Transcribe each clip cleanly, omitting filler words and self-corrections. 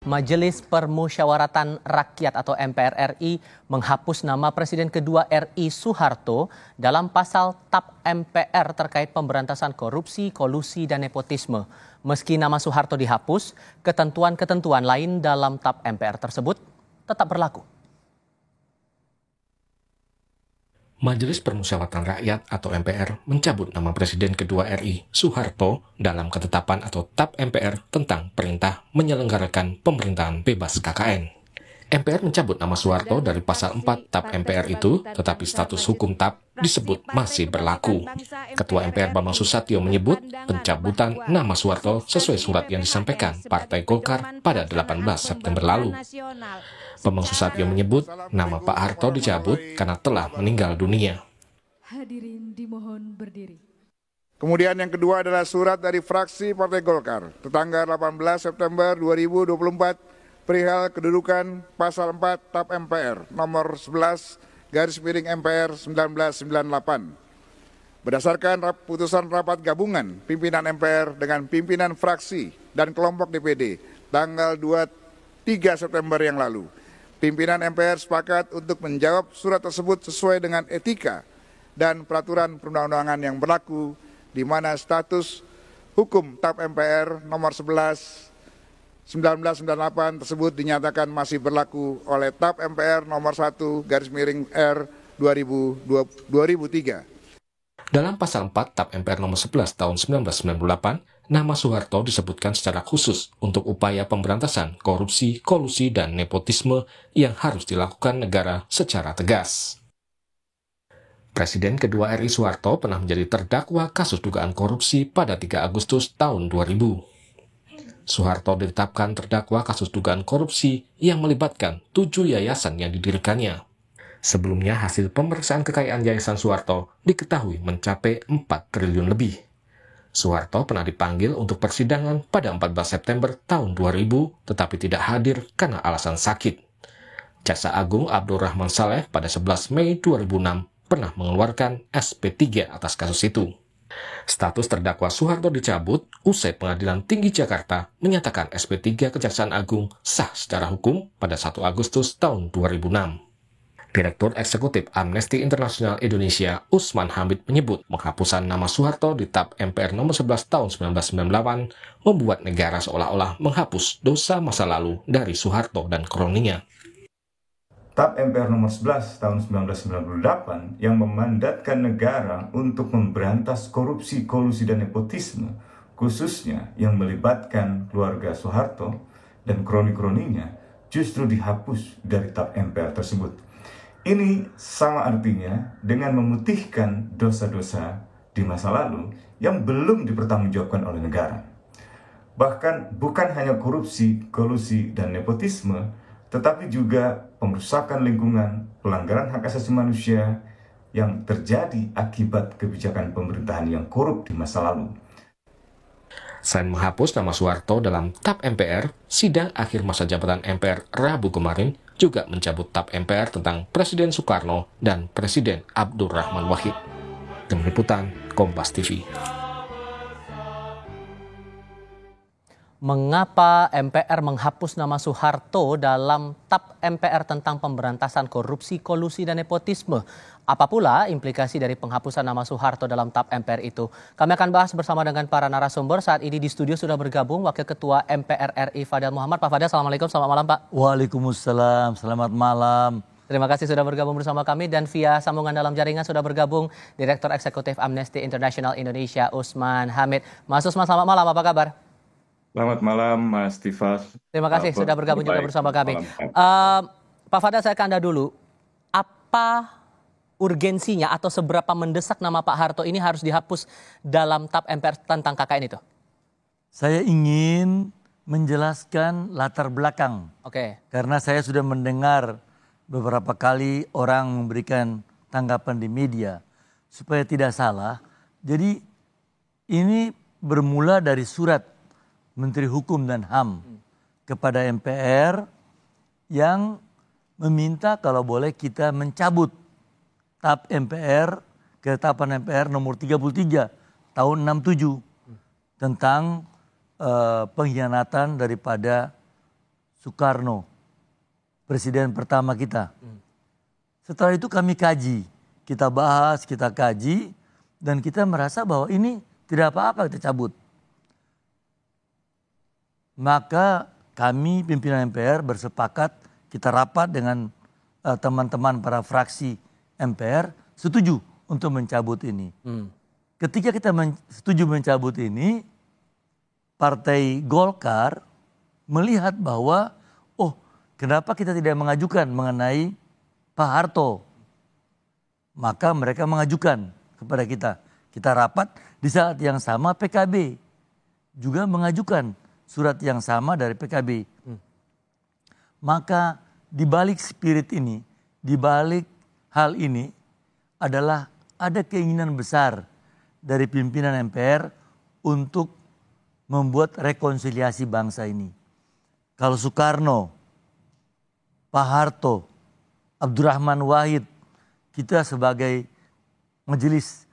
Majelis Permusyawaratan Rakyat atau MPR RI menghapus nama Presiden kedua RI Soeharto dalam pasal TAP MPR terkait pemberantasan korupsi, kolusi, dan nepotisme. Meski nama Soeharto dihapus, ketentuan-ketentuan lain dalam TAP MPR tersebut tetap berlaku. Majelis Permusyawaratan Rakyat atau MPR mencabut nama Presiden kedua RI Soeharto dalam ketetapan atau TAP MPR tentang perintah menyelenggarakan pemerintahan bebas KKN. MPR mencabut nama Soeharto dari pasal 4 TAP MPR itu, tetapi status hukum TAP disebut masih berlaku. Ketua MPR Bambang Susatyo menyebut pencabutan nama Soeharto sesuai surat yang disampaikan Partai Golkar pada 18 September lalu. Bambang Susatyo menyebut nama Pak Harto dicabut karena telah meninggal dunia. Hadirin dimohon berdiri. Kemudian yang kedua adalah surat dari fraksi Partai Golkar tertanggal 18 September 2024 perihal kedudukan pasal 4 TAP MPR nomor 11 garis miring MPR 1998. Berdasarkan putusan rapat gabungan pimpinan MPR dengan pimpinan fraksi dan kelompok DPD tanggal 23 September yang lalu, pimpinan MPR sepakat untuk menjawab surat tersebut sesuai dengan etika dan peraturan perundang-undangan yang berlaku, di mana status hukum TAP MPR nomor 11 1998 tersebut dinyatakan masih berlaku oleh TAP MPR nomor 1 garis miring R 2003. Dalam pasal 4 TAP MPR nomor 11 tahun 1998, nama Soeharto disebutkan secara khusus untuk upaya pemberantasan korupsi, kolusi, dan nepotisme yang harus dilakukan negara secara tegas. Presiden kedua RI Soeharto pernah menjadi terdakwa kasus dugaan korupsi pada 3 Agustus tahun 2000. Soeharto ditetapkan terdakwa kasus dugaan korupsi yang melibatkan 7 yayasan yang didirikannya. Sebelumnya hasil pemeriksaan kekayaan yayasan Soeharto diketahui mencapai 4 triliun lebih. Soeharto pernah dipanggil untuk persidangan pada 14 September tahun 2000 tetapi tidak hadir karena alasan sakit. Jaksa Agung Abdurrahman Saleh pada 11 Mei 2006 pernah mengeluarkan SP3 atas kasus itu. Status terdakwa Soeharto dicabut usai Pengadilan Tinggi Jakarta menyatakan SP3 Kejaksaan Agung sah secara hukum pada 1 Agustus tahun 2006. Direktur Eksekutif Amnesty International Indonesia Usman Hamid menyebut penghapusan nama Soeharto di TAP MPR nomor 11 tahun 1998 membuat negara seolah-olah menghapus dosa masa lalu dari Soeharto dan kroninya. TAP MPR nomor 11 tahun 1998 yang memandatkan negara untuk memberantas korupsi, kolusi, dan nepotisme, khususnya yang melibatkan keluarga Soeharto dan kroni-kroninya, justru dihapus dari TAP MPR tersebut. Ini sama artinya dengan memutihkan dosa-dosa di masa lalu yang belum dipertanggungjawabkan oleh negara. Bahkan bukan hanya korupsi, kolusi, dan nepotisme, tetapi juga pengrusakan lingkungan, pelanggaran hak asasi manusia yang terjadi akibat kebijakan pemerintahan yang korup di masa lalu. Selain menghapus nama Soeharto dalam TAP MPR, sidang akhir masa jabatan MPR Rabu kemarin juga mencabut TAP MPR tentang Presiden Soekarno dan Presiden Abdurrahman Wahid. Tim Liputan Kompas TV. Mengapa MPR menghapus nama Soeharto dalam TAP MPR tentang pemberantasan korupsi, kolusi, dan nepotisme? Apa pula implikasi dari penghapusan nama Soeharto dalam TAP MPR itu? Kami akan bahas bersama dengan para narasumber. Saat ini di studio sudah bergabung Wakil Ketua MPR RI Fadel Muhammad. Pak Fadel, Assalamualaikum, selamat malam Pak. Waalaikumsalam, selamat malam. Terima kasih sudah bergabung bersama kami, dan via sambungan dalam jaringan sudah bergabung Direktur Eksekutif Amnesty International Indonesia Usman Hamid. Mas Usman, selamat malam, apa kabar? Selamat malam Mas Tifas. Terima kasih sudah bergabung juga bersama kami. Pak Fadel, saya ke Anda dulu. Apa urgensinya atau seberapa mendesak nama Pak Harto ini harus dihapus dalam TAP MPR tentang KKN itu? Saya ingin menjelaskan latar belakang. Oke. Karena saya sudah mendengar beberapa kali orang memberikan tanggapan di media. Supaya tidak salah. Jadi ini bermula dari surat Menteri Hukum dan HAM kepada MPR yang meminta kalau boleh kita mencabut TAP MPR, ketetapan MPR nomor 33 tahun 67 tentang pengkhianatan daripada Soekarno, presiden pertama kita. Setelah itu kami kaji, kita bahas, kita kaji, dan kita merasa bahwa ini tidak apa-apa kita cabut. Maka kami pimpinan MPR bersepakat, kita rapat dengan teman-teman para fraksi MPR, setuju untuk mencabut ini. Ketika kita setuju mencabut ini, Partai Golkar melihat bahwa, oh kenapa kita tidak mengajukan mengenai Pak Harto. Maka mereka mengajukan kepada kita. Kita rapat di saat yang sama PKB juga mengajukan surat yang sama dari PKB. Maka di balik spirit ini, di balik hal ini adalah ada keinginan besar dari pimpinan MPR untuk membuat rekonsiliasi bangsa ini. Kalau Soekarno, Pak Harto, Abdurrahman Wahid, kita sebagai majelis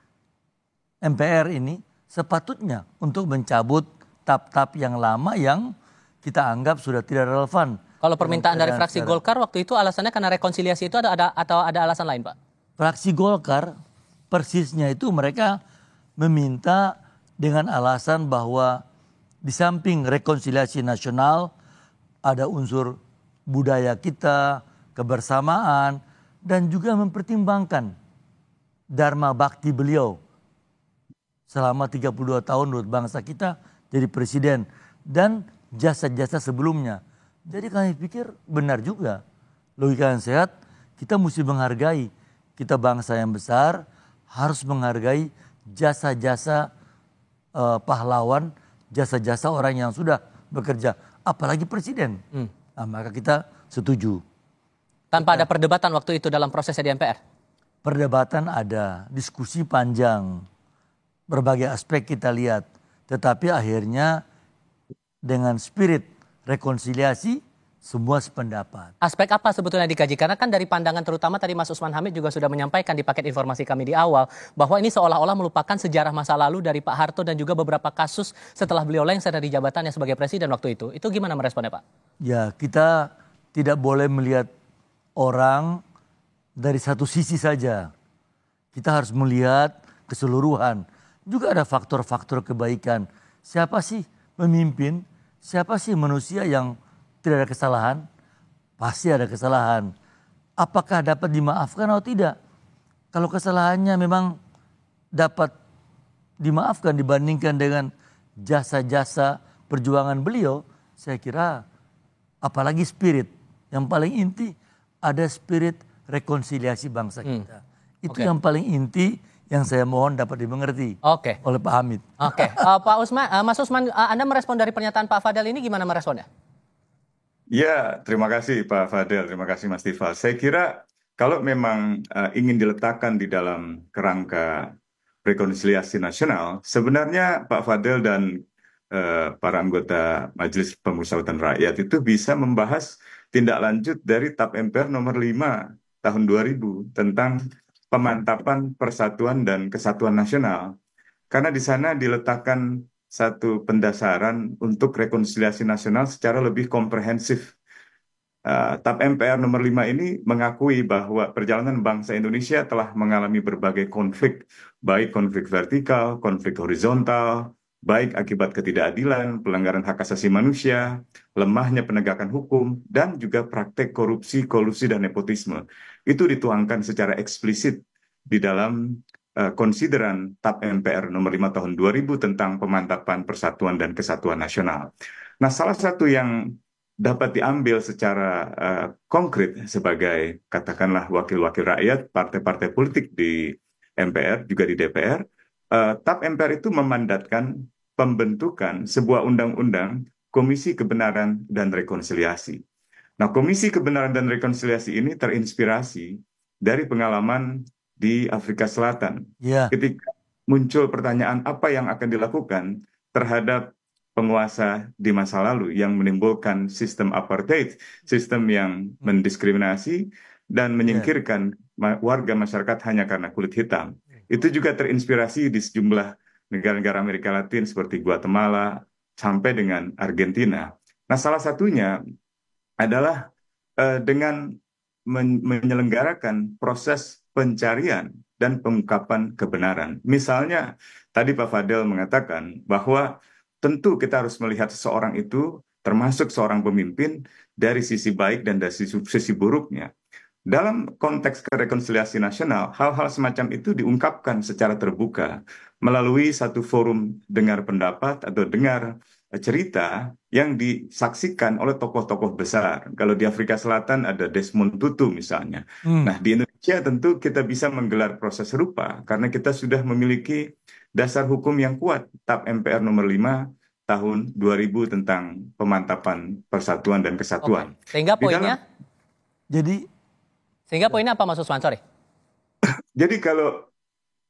MPR ini sepatutnya untuk mencabut tap-tap yang lama yang kita anggap sudah tidak relevan. Kalau permintaan dari fraksi Golkar waktu itu alasannya karena rekonsiliasi itu atau ada alasan lain, Pak? Fraksi Golkar persisnya itu mereka meminta dengan alasan bahwa di samping rekonsiliasi nasional ada unsur budaya kita, kebersamaan, dan juga mempertimbangkan dharma bakti beliau selama 32 tahun menurut bangsa kita jadi presiden dan jasa-jasa sebelumnya. Jadi kami pikir benar juga, logika yang sehat, kita mesti menghargai, kita bangsa yang besar harus menghargai jasa-jasa pahlawan, jasa-jasa orang yang sudah bekerja, apalagi presiden. Nah, maka kita setuju. Tanpa ada perdebatan waktu itu dalam prosesnya di MPR? Perdebatan ada, diskusi panjang, berbagai aspek kita lihat. Tetapi akhirnya dengan spirit rekonsiliasi semua sependapat. Aspek apa sebetulnya dikaji? Karena kan dari pandangan terutama tadi Mas Usman Hamid juga sudah menyampaikan di paket informasi kami di awal bahwa ini seolah-olah melupakan sejarah masa lalu dari Pak Harto dan juga beberapa kasus setelah beliau lengser dari jabatannya sebagai presiden waktu itu. Itu gimana meresponnya, Pak? Ya, kita tidak boleh melihat orang dari satu sisi saja. Kita harus melihat keseluruhan. Juga ada faktor-faktor kebaikan. Siapa sih pemimpin? Siapa sih manusia yang tidak ada kesalahan? Pasti ada kesalahan. Apakah dapat dimaafkan atau tidak? Kalau kesalahannya memang dapat dimaafkan dibandingkan dengan jasa-jasa perjuangan beliau, saya kira apalagi spirit. Yang paling inti ada spirit rekonsiliasi bangsa kita. Itu yang paling inti yang saya mohon dapat dimengerti oleh Pak Hamid. Pak Usman, Mas Usman, Anda merespon dari pernyataan Pak Fadel ini gimana meresponnya? Ya, terima kasih Pak Fadel, terima kasih Mas Tifal. Saya kira kalau memang ingin diletakkan di dalam kerangka rekonsiliasi nasional, sebenarnya Pak Fadel dan para anggota Majelis Pemusyawaratan Rakyat itu bisa membahas tindak lanjut dari TAP MPR nomor 5 tahun 2000 tentang pemantapan persatuan dan kesatuan nasional. Karena di sana diletakkan satu pendasaran untuk rekonsiliasi nasional secara lebih komprehensif. TAP MPR nomor 5 ini mengakui bahwa perjalanan bangsa Indonesia telah mengalami berbagai konflik, baik konflik vertikal, konflik horizontal, baik akibat ketidakadilan, pelanggaran hak asasi manusia, lemahnya penegakan hukum, dan juga praktek korupsi, kolusi, dan nepotisme. Itu dituangkan secara eksplisit di dalam konsideran TAP MPR nomor 5 tahun 2000 tentang pemantapan persatuan dan kesatuan nasional. Nah, salah satu yang dapat diambil secara konkret sebagai katakanlah wakil-wakil rakyat, partai-partai politik di MPR, juga di DPR, TAP MPR itu memandatkan pembentukan sebuah undang-undang Komisi Kebenaran dan Rekonsiliasi. Nah, Komisi Kebenaran dan Rekonsiliasi ini terinspirasi dari pengalaman di Afrika Selatan. Ketika muncul pertanyaan apa yang akan dilakukan terhadap penguasa di masa lalu yang menimbulkan sistem apartheid, sistem yang mendiskriminasi dan menyingkirkan warga masyarakat hanya karena kulit hitam. Itu juga terinspirasi di sejumlah negara-negara Amerika Latin seperti Guatemala sampai dengan Argentina. Nah, salah satunya adalah dengan menyelenggarakan proses pencarian dan pengungkapan kebenaran. Misalnya, tadi Pak Fadel mengatakan bahwa tentu kita harus melihat seseorang itu, termasuk seorang pemimpin, dari sisi baik dan dari sisi buruknya. Dalam konteks rekonsiliasi nasional, hal-hal semacam itu diungkapkan secara terbuka melalui satu forum dengar pendapat atau dengar cerita yang disaksikan oleh tokoh-tokoh besar. Kalau di Afrika Selatan ada Desmond Tutu misalnya. Nah, di Indonesia tentu kita bisa menggelar proses serupa karena kita sudah memiliki dasar hukum yang kuat, TAP MPR nomor 5 tahun 2000 tentang pemantapan persatuan dan kesatuan. Sehingga poinnya? Sehingga poinnya apa Mas Usman? Sorry. Jadi kalau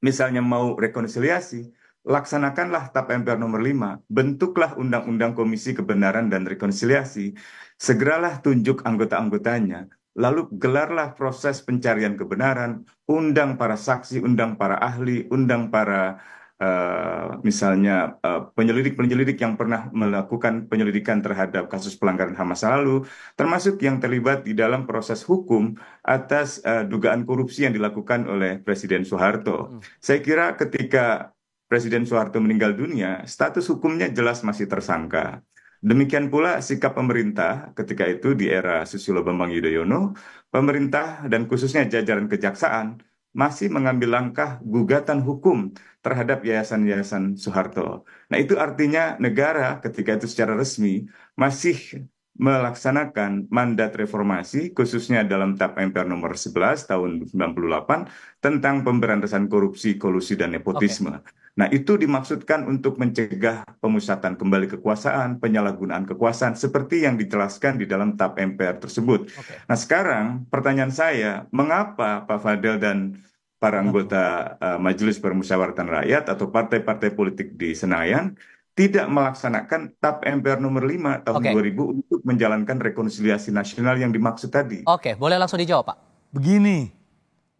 misalnya mau rekonsiliasi, laksanakanlah TAP MPR nomor 5, bentuklah Undang-Undang Komisi Kebenaran dan Rekonsiliasi, segeralah tunjuk anggota-anggotanya, lalu gelarlah proses pencarian kebenaran, undang para saksi, undang para ahli, undang para misalnya penyelidik-penyelidik yang pernah melakukan penyelidikan terhadap kasus pelanggaran HAM masa lalu, termasuk yang terlibat di dalam proses hukum atas dugaan korupsi yang dilakukan oleh Presiden Soeharto. Saya kira ketika Presiden Soeharto meninggal dunia, status hukumnya jelas masih tersangka. Demikian pula sikap pemerintah ketika itu di era Susilo Bambang Yudhoyono, pemerintah dan khususnya jajaran kejaksaan masih mengambil langkah gugatan hukum terhadap yayasan-yayasan Soeharto. Nah, itu artinya negara ketika itu secara resmi masih melaksanakan mandat reformasi khususnya dalam TAP MPR nomor 11 tahun 98 tentang pemberantasan korupsi, kolusi dan nepotisme. Nah, itu dimaksudkan untuk mencegah pemusatan kembali kekuasaan, penyalahgunaan kekuasaan seperti yang dijelaskan di dalam TAP MPR tersebut. Nah, sekarang pertanyaan saya, mengapa Pak Fadel dan para anggota Majelis Permusyawaratan Rakyat atau partai-partai politik di Senayan tidak melaksanakan TAP MPR nomor 5 tahun 2000 untuk menjalankan rekonsiliasi nasional yang dimaksud tadi? Oke, boleh langsung dijawab, Pak. Begini,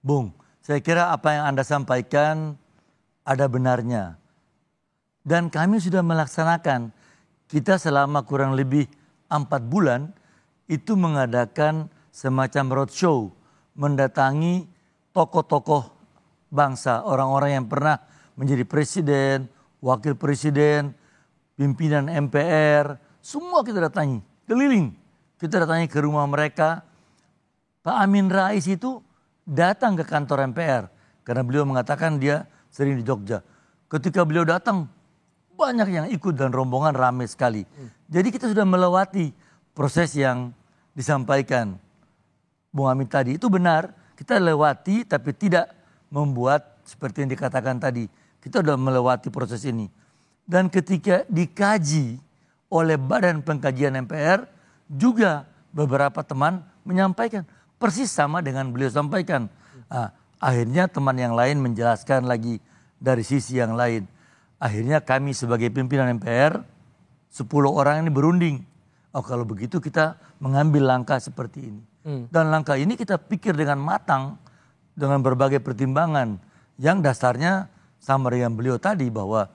Bung, saya kira apa yang Anda sampaikan ada benarnya. Dan kami sudah melaksanakan, kita selama kurang lebih 4 bulan itu mengadakan semacam roadshow, mendatangi tokoh-tokoh bangsa, orang-orang yang pernah menjadi presiden, wakil presiden, pimpinan MPR, semua kita datangi, keliling. Kita datangi ke rumah mereka. Pak Amin Rais itu datang ke kantor MPR, karena beliau mengatakan dia sering di Jogja. Ketika beliau datang, banyak yang ikut dan rombongan ramai sekali. Jadi kita sudah melewati proses yang disampaikan Bung Amin tadi. Itu benar, kita lewati tapi tidak membuat seperti yang dikatakan tadi. Kita sudah melewati proses ini. Dan ketika dikaji oleh Badan Pengkajian MPR, juga beberapa teman menyampaikan persis sama dengan beliau sampaikan. Akhirnya teman yang lain menjelaskan lagi dari sisi yang lain. Akhirnya kami sebagai pimpinan MPR, 10 orang ini berunding. Oh, kalau begitu kita mengambil langkah seperti ini. Dan langkah ini kita pikir dengan matang, dengan berbagai pertimbangan. Yang dasarnya sama dengan beliau tadi bahwa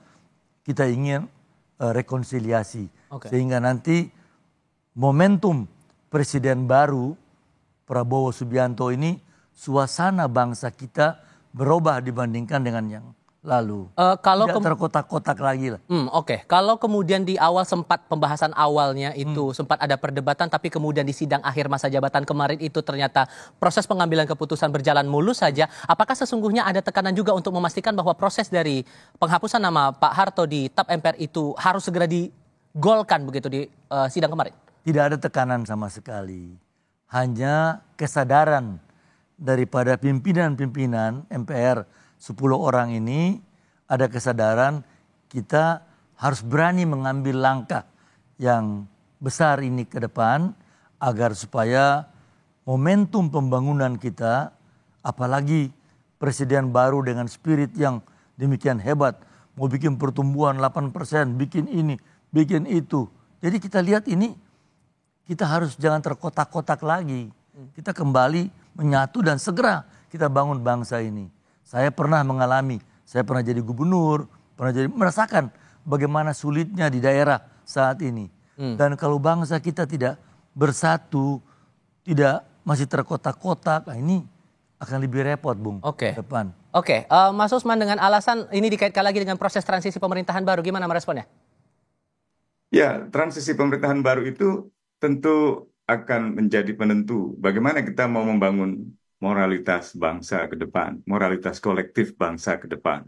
kita ingin rekonsiliasi. Sehingga nanti momentum presiden baru Prabowo Subianto ini, suasana bangsa kita berubah dibandingkan dengan yang lalu. Tidak terkotak-kotak lagi lah. Kalau kemudian di awal sempat pembahasan awalnya itu sempat ada perdebatan, tapi kemudian di sidang akhir masa jabatan kemarin itu ternyata proses pengambilan keputusan berjalan mulus saja. Apakah sesungguhnya ada tekanan juga untuk memastikan bahwa proses dari penghapusan nama Pak Harto di TAP MPR itu harus segera digolkan begitu di sidang kemarin? Tidak ada tekanan sama sekali. Hanya kesadaran daripada pimpinan-pimpinan MPR 10 orang ini, ada kesadaran kita harus berani mengambil langkah yang besar ini ke depan agar supaya momentum pembangunan kita, apalagi presiden baru dengan spirit yang demikian hebat, mau bikin pertumbuhan 8%, bikin ini, bikin itu. Jadi kita lihat ini, kita harus jangan terkotak-kotak lagi. Kita kembali menyatu dan segera kita bangun bangsa ini. Saya pernah mengalami, saya pernah jadi gubernur, merasakan bagaimana sulitnya di daerah saat ini. Dan kalau bangsa kita tidak bersatu, tidak masih terkotak-kotak, nah ini akan lebih repot, Bung, Oke. ke depan. Oke, Mas Usman, dengan alasan ini dikaitkan lagi dengan proses transisi pemerintahan baru, gimana meresponnya? Ya, transisi pemerintahan baru itu tentu akan menjadi penentu bagaimana kita mau membangun moralitas bangsa ke depan, moralitas kolektif bangsa ke depan.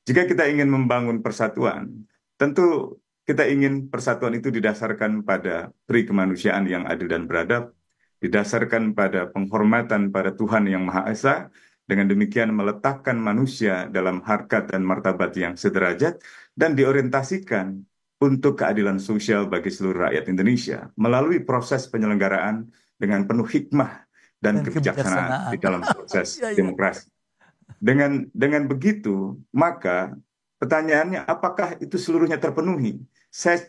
Jika kita ingin membangun persatuan, tentu kita ingin persatuan itu didasarkan pada pri kemanusiaan yang adil dan beradab, didasarkan pada penghormatan pada Tuhan Yang Maha Esa, dengan demikian meletakkan manusia dalam harkat dan martabat yang sederajat, dan diorientasikan untuk keadilan sosial bagi seluruh rakyat Indonesia melalui proses penyelenggaraan dengan penuh hikmah dan kebijaksanaan di dalam proses demokrasi. Dengan begitu, maka pertanyaannya apakah itu seluruhnya terpenuhi? Saya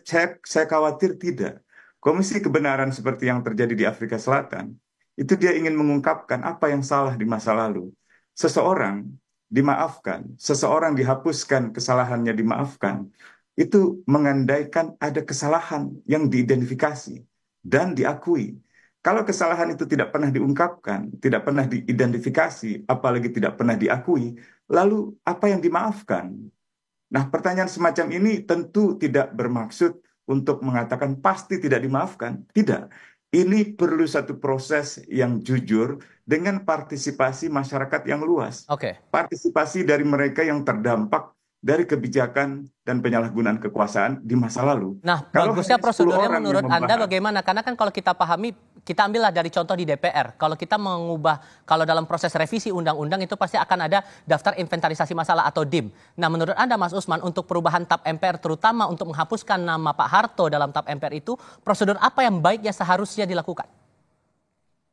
khawatir tidak. Komisi kebenaran seperti yang terjadi di Afrika Selatan, itu dia ingin mengungkapkan apa yang salah di masa lalu. Seseorang dimaafkan, seseorang dihapuskan, kesalahannya dimaafkan, itu mengandaikan ada kesalahan yang diidentifikasi dan diakui. Kalau kesalahan itu tidak pernah diungkapkan, tidak pernah diidentifikasi, apalagi tidak pernah diakui, lalu apa yang dimaafkan? Nah, pertanyaan semacam ini tentu tidak bermaksud untuk mengatakan pasti tidak dimaafkan. Tidak. Ini perlu satu proses yang jujur dengan partisipasi masyarakat yang luas. Oke. Partisipasi dari mereka yang terdampak dari kebijakan dan penyalahgunaan kekuasaan di masa lalu. Nah, Kalau bagusnya hanya 10 prosedurnya orang menurut yang Anda membahas, bagaimana? Karena kan kalau kita pahami, kita ambillah dari contoh di DPR. Kalau kita mengubah, kalau dalam proses revisi undang-undang itu pasti akan ada daftar inventarisasi masalah atau DIM. Nah, menurut Anda, Mas Usman, untuk perubahan TAP MPR, terutama untuk menghapuskan nama Pak Harto dalam TAP MPR itu, prosedur apa yang baiknya seharusnya dilakukan?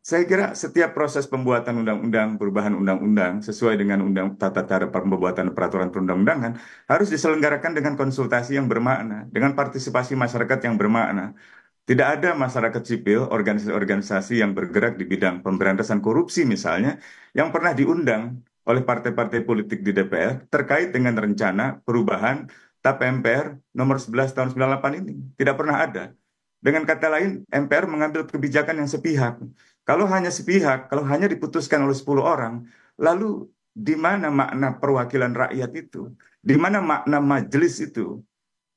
saya kira setiap proses pembuatan undang-undang, perubahan undang-undang sesuai dengan tata cara pembuatan peraturan perundang-undangan harus diselenggarakan dengan konsultasi yang bermakna, dengan partisipasi masyarakat yang bermakna. Tidak ada masyarakat sipil, organisasi-organisasi yang bergerak di bidang pemberantasan korupsi misalnya, yang pernah diundang oleh partai-partai politik di DPR terkait dengan rencana perubahan TAP MPR nomor 11 tahun 98 ini. Tidak pernah ada. Dengan kata lain, MPR mengambil kebijakan yang sepihak. Kalau hanya sepihak, kalau hanya diputuskan oleh 10 orang, lalu di mana makna perwakilan rakyat itu? Di mana makna majelis itu?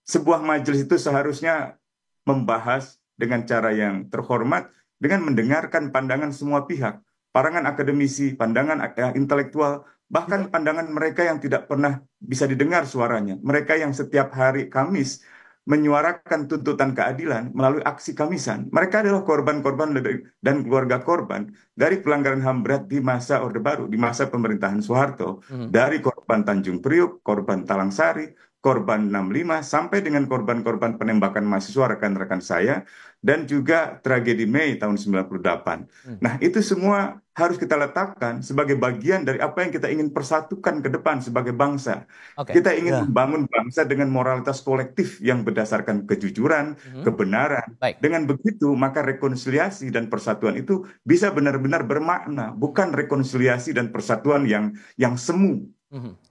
Sebuah majelis itu seharusnya membahas dengan cara yang terhormat, dengan mendengarkan pandangan semua pihak, pandangan akademisi, pandangan intelektual, bahkan pandangan mereka yang tidak pernah bisa didengar suaranya, mereka yang setiap hari Kamis menyuarakan tuntutan keadilan melalui aksi Kamisan. Mereka adalah korban-korban dan keluarga korban dari pelanggaran HAM berat di masa Orde Baru, di masa pemerintahan Soeharto. Dari korban Tanjung Priuk, korban Talang Sari, korban 65, sampai dengan korban-korban penembakan mahasiswa rekan-rekan saya, dan juga tragedi Mei tahun 98. Nah, itu semua harus kita letakkan sebagai bagian dari apa yang kita ingin persatukan ke depan sebagai bangsa. Kita ingin membangun bangsa dengan moralitas kolektif yang berdasarkan kejujuran, kebenaran. Dengan begitu, maka rekonsiliasi dan persatuan itu bisa benar-benar bermakna, bukan rekonsiliasi dan persatuan yang semu.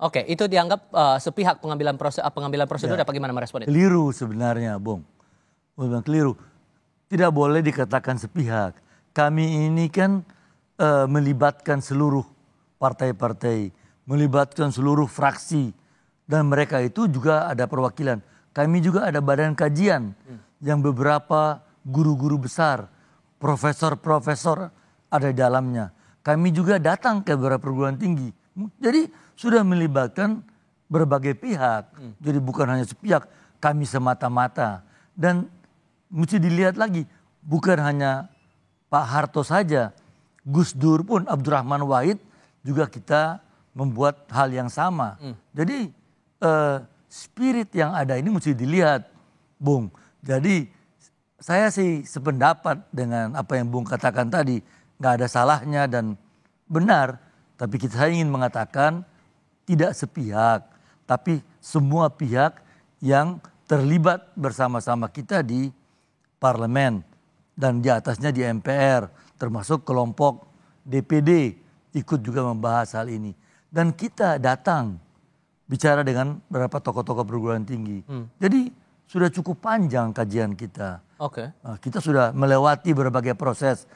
Oke, itu dianggap sepihak pengambilan prosedur. Apa gimana merespon itu? Keliru sebenarnya, Bung. Keliru. Tidak boleh dikatakan sepihak. Kami ini kan melibatkan seluruh partai-partai, melibatkan seluruh fraksi, dan mereka itu juga ada perwakilan. Kami juga ada badan kajian yang beberapa guru-guru besar, profesor-profesor ada di dalamnya. Kami juga datang ke beberapa perguruan tinggi. Jadi sudah melibatkan berbagai pihak. Jadi bukan hanya sepihak, kami semata-mata. Dan mesti dilihat lagi, bukan hanya Pak Harto saja. Gus Dur pun, Abdurrahman Wahid juga kita membuat hal yang sama. Jadi spirit yang ada ini mesti dilihat, Bung. Jadi saya sih sependapat dengan apa yang Bung katakan tadi. Nggak ada salahnya dan benar. Tapi kita ingin mengatakan tidak sepihak. Tapi semua pihak yang terlibat bersama-sama kita di parlemen. Dan di atasnya di MPR. Termasuk kelompok DPD ikut juga membahas hal ini. Dan kita datang bicara dengan beberapa tokoh-tokoh perguruan tinggi. Jadi sudah cukup panjang kajian kita. Oke. Kita sudah melewati berbagai proses.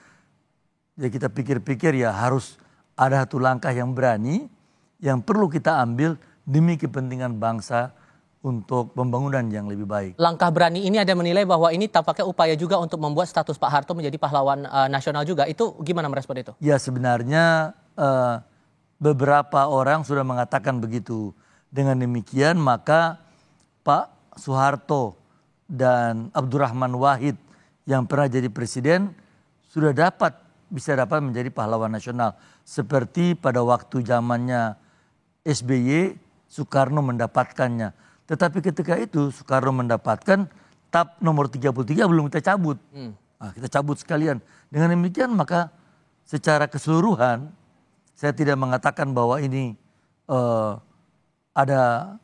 Ya kita pikir-pikir ya harus ada satu langkah yang berani yang perlu kita ambil demi kepentingan bangsa untuk pembangunan yang lebih baik. Langkah berani ini ada menilai bahwa ini tampaknya upaya juga untuk membuat status Pak Harto menjadi pahlawan nasional juga. Itu gimana merespon itu? Ya sebenarnya beberapa orang sudah mengatakan begitu. Dengan demikian maka Pak Soeharto dan Abdurrahman Wahid yang pernah jadi presiden bisa dapat menjadi pahlawan nasional. Seperti pada waktu zamannya SBY, Soekarno mendapatkannya. Tetapi ketika itu Soekarno mendapatkan TAP nomor 33 belum kita cabut. Kita cabut sekalian. Dengan demikian maka secara keseluruhan saya tidak mengatakan bahwa ini ada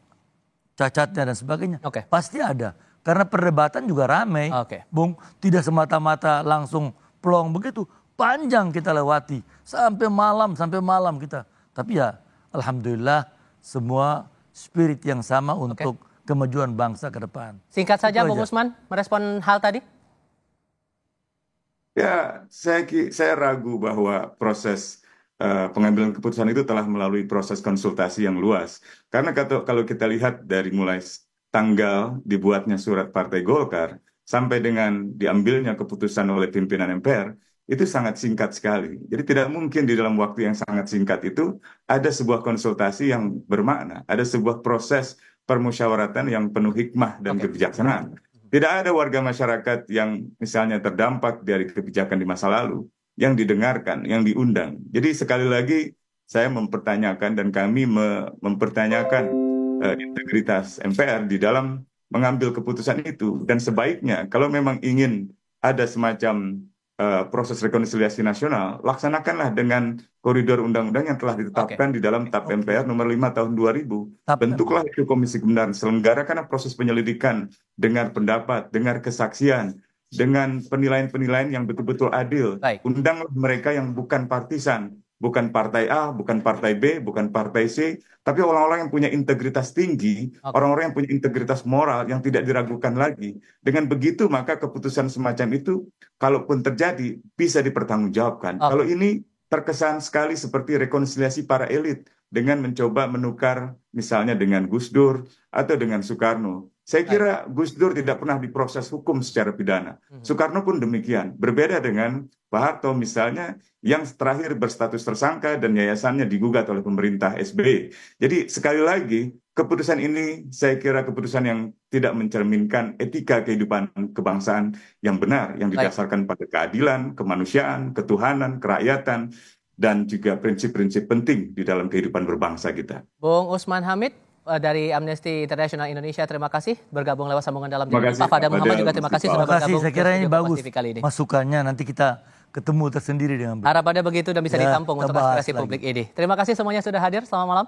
cacatnya dan sebagainya. Pasti ada. Karena perdebatan juga ramai. Bung, tidak semata-mata langsung plong begitu. Panjang kita lewati. Sampai malam kita. Tapi ya alhamdulillah semua spirit yang sama untuk kemajuan bangsa ke depan. Singkat saja Bung Usman merespon hal tadi. Ya, saya ragu bahwa proses pengambilan keputusan itu telah melalui proses konsultasi yang luas. Karena kalau kita lihat dari mulai tanggal dibuatnya surat Partai Golkar sampai dengan diambilnya keputusan oleh pimpinan MPR, itu sangat singkat sekali. Jadi tidak mungkin di dalam waktu yang sangat singkat itu ada sebuah konsultasi yang bermakna, ada sebuah proses permusyawaratan yang penuh hikmah dan kebijaksanaan. Tidak ada warga masyarakat yang misalnya terdampak dari kebijakan di masa lalu yang didengarkan, yang diundang. Jadi sekali lagi saya mempertanyakan dan kami mempertanyakan integritas MPR di dalam mengambil keputusan itu. Dan sebaiknya kalau memang ingin ada semacam proses rekonsiliasi nasional, laksanakanlah dengan koridor undang-undang yang telah ditetapkan di dalam TAP MPR nomor 5 tahun 2000. Bentuklah itu komisi kebenaran, selenggarakanlah proses penyelidikan, dengar pendapat, dengar kesaksian, dengan penilaian-penilaian yang betul-betul adil. Undanglah mereka yang bukan partisan, bukan partai A, bukan partai B, bukan partai C, tapi orang-orang yang punya integritas tinggi, orang-orang yang punya integritas moral yang tidak diragukan lagi. Dengan begitu maka keputusan semacam itu, kalaupun terjadi, bisa dipertanggungjawabkan. Kalau ini terkesan sekali seperti rekonsiliasi para elit dengan mencoba menukar misalnya dengan Gus Dur atau dengan Soekarno. Saya kira Gus Dur tidak pernah diproses hukum secara pidana. Soekarno pun demikian. Berbeda dengan Pak Harto misalnya yang terakhir berstatus tersangka dan yayasannya digugat oleh pemerintah SBY. Jadi sekali lagi keputusan ini saya kira keputusan yang tidak mencerminkan etika kehidupan kebangsaan yang benar. Yang didasarkan pada keadilan, kemanusiaan, ketuhanan, kerakyatan, dan juga prinsip-prinsip penting di dalam kehidupan berbangsa kita. Bung Usman Hamid dari Amnesty International Indonesia, terima kasih bergabung lewat sambungan dalam dialog. Pak Fadel Muhammad juga terima kasih sudah bergabung. Saya kira ini bagus masukannya, nanti kita ketemu tersendiri dengan harapannya begitu dan bisa ditampung untuk aspirasi publik ini. Terima kasih semuanya sudah hadir, selamat malam.